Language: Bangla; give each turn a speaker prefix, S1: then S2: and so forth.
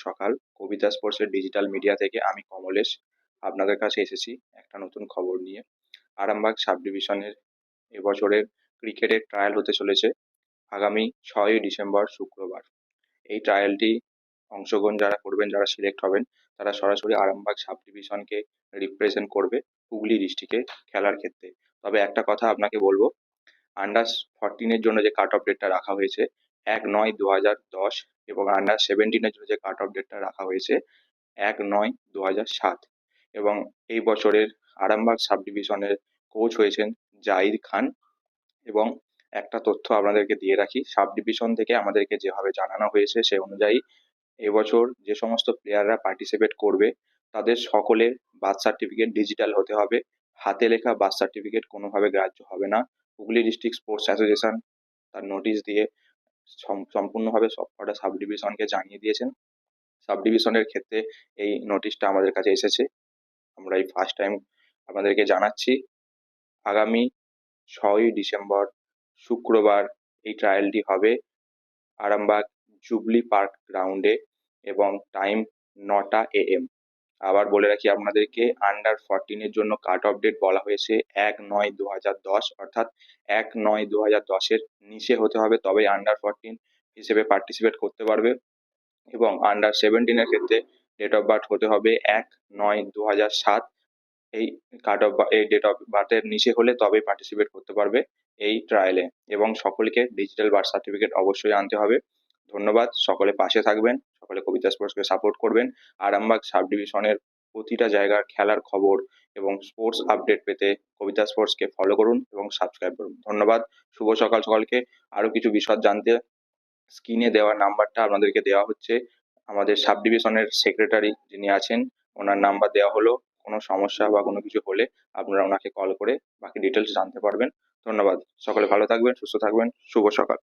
S1: সকাল। কবিতা স্পোর্টসের ডিজিটাল মিডিয়া থেকে আমি কমলেশ আপনাদের কাছে এসেছি একটা নতুন খবর নিয়ে। আরামবাগ সাব ডিভিশনের এবছরের ক্রিকেটের ট্রায়াল হতে চলেছে আগামী 6ই ডিসেম্বর শুক্রবার। এই ট্রায়ালটি অংশগ্রহণ যারা করবেন, যারা সিলেক্ট হবেন, তারা সরাসরি আরামবাগ সাব ডিভিশনকে রিপ্রেজেন্ট করবে হুগলি ডিস্ট্রিক্টে খেলার ক্ষেত্রে। তবে একটা কথা আপনাকে বলবো, আন্ডার 14-এর জন্য যে কাট অফ ডেটটা রাখা হয়েছে 1-9-2010, এবং আন্ডার 17-এর জন্য যে কাট অফ ডেটটা রাখা হয়েছে 1-9-2007। এবং এই বছরের আরামবাগ সাব ডিভিশনের কোচ হয়েছেন জাহিদ খান। এবং একটা তথ্য আপনাদেরকে দিয়ে রাখি, সাব ডিভিশন থেকে আমাদেরকে যেভাবে জানানো হয়েছে সে অনুযায়ী এবছর যে সমস্ত প্লেয়াররা পার্টিসিপেট করবে তাদের সকলের বার্থ সার্টিফিকেট ডিজিটাল হতে হবে। হাতে লেখা বার্থ সার্টিফিকেট কোনোভাবে গ্রাহ্য হবে না। হুগলি ডিস্ট্রিক্ট স্পোর্টস অ্যাসোসিয়েশন তার নোটিশ দিয়ে সম্পূর্ণভাবে সবকটা সাব ডিভিশনকে জানিয়ে দিয়েছেন। সাব ডিভিশনের ক্ষেত্রে এই নোটিশটা আমাদের কাছে এসেছে, আমরা এই ফার্স্ট টাইম আপনাদেরকে জানাচ্ছি। আগামী 6ই ডিসেম্বর শুক্রবার এই ট্রায়ালটি হবে আরামবাগ জুবলি পার্ক গ্রাউন্ডে, এবং টাইম 9টা AM। আবার বলে রাখি আপনাদেরকে, আন্ডার 14-এর জন্য কাট অফ ডেট বলা হয়েছে 1-9-2010, অর্থাৎ 1-9-2010-এর নিচে হতে হবে তবেই আন্ডার 14 হিসেবে পার্টিসিপেট করতে পারবে। এবং আন্ডার 17-এর ক্ষেত্রে ডেট অফ বার্থ হতে হবে 1-9-2007। এই ডেট অফ বার্থের নিচে হলে তবেই পার্টিসিপেট করতে পারবে এই ট্রায়ালে। এবং সকলকে ডিজিটাল বার্থ সার্টিফিকেট অবশ্যই আনতে হবে। ধন্যবাদ, সকলে পাশে থাকবেন, সকলে কবিতা স্পোর্টসকে সাপোর্ট করবেন। আরামবাগ সাব ডিভিশনের প্রতিটা জায়গার খেলার খবর এবং স্পোর্টস আপডেট পেতে কবিতা স্পোর্টসকে ফলো করুন এবং সাবস্ক্রাইব করুন। ধন্যবাদ, শুভ সকাল সকলকে। আরো কিছু বিশদ জানতে স্ক্রিনে দেওয়া নাম্বারটা আপনাদেরকে দেওয়া হচ্ছে, আমাদের সাব ডিভিশনের সেক্রেটারি যিনি আছেন ওনার নাম্বার দেওয়া হলো। কোনো সমস্যা বা কোনো কিছু হলে আপনারা ওনাকে কল করে বাকি ডিটেলস জানতে পারবেন। ধন্যবাদ, সকলে ভালো থাকবেন, সুস্থ থাকবেন, শুভ সকাল।